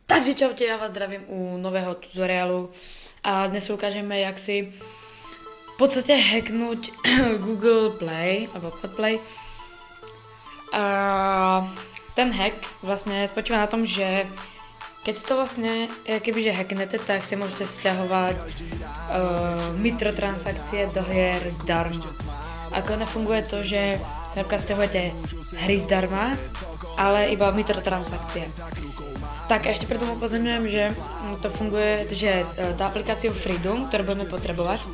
Takže čaute, já vás zdravím u nového tutoriálu a dnes si ukážeme, jak si v podstate hacknúť Google Play alebo Podplay. A ten hack vlastne spočíva na tom, že keď si to vlastne kebyže hacknete, tak si môžete sťahovať mikrotransakcie do hier zdarma. Ako nefunguje to, že napríklad sťahujete hry zdarma, ale iba mikrotransakcie. Tak a ešte preto upozorňujem, že to funguje, že tá aplikácia Freedom, ktorú budeme potrebovať,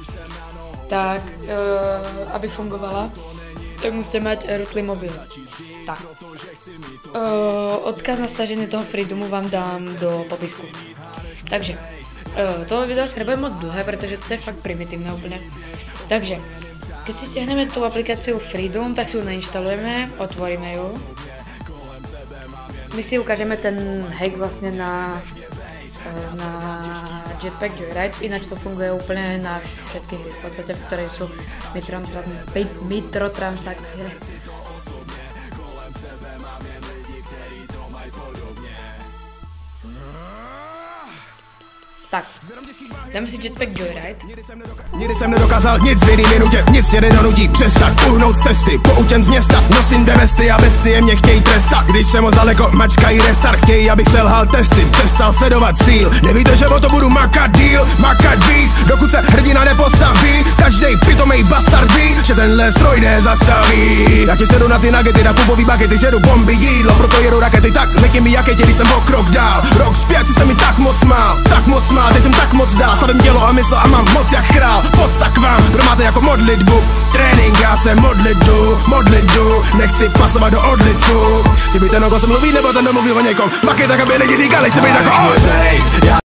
tak aby fungovala, tak musíte mať rýchly mobil. Tak. Odkaz na staženie toho Freedomu vám dám do popisku. Takže, toto video sa nebude moc dlhé, pretože to je fakt primitívne úplne. Takže, keď si stiahneme tú aplikáciu Freedom, tak si ju nainštalujeme, otvoríme ju. My si ukážeme ten hack vlastne na Jetpack Joyride, ináč to funguje úplne na všetky hry, v podstate, v ktorej sú mikrotransakcie. Tak, dáme si Jetpack Joyride. Nikdy jsem nedokázal nic v jedné minutě, nic mě nedonutí přestat uhnout z cesty, poučen z města, nosím dvě vesty a bestie mě chtějí trestat. Když jsem moc daleko, mačkají restart, chtějí, abych selhal testy, přestal sledovat cíl. Nevíte, že o to budu makat díl, makat víc, dokud se hrdina nepostaví. Každej pitomej bastard ví, že tenhle stroj nezastaví. Já ti sedu na ty nagety, na pupový bagety, žeru bomby, jídlo, proto jedu rakety. Tak řekni mi, jak je tě, když jsem o krok dál. Rok zpět si se mi tak moc smál, teď jsem tak moc dál, stavím tělo a mysl a mám moc jak král. Podsta k vám, kdo máte jako modlitbu, trénink, já se modlit jdu, nechci pasovat do odlitku. Ty by ten, o kom se mluví, nebo ten domluví o někom, pak je tak, aby lidi říkali, chci být jako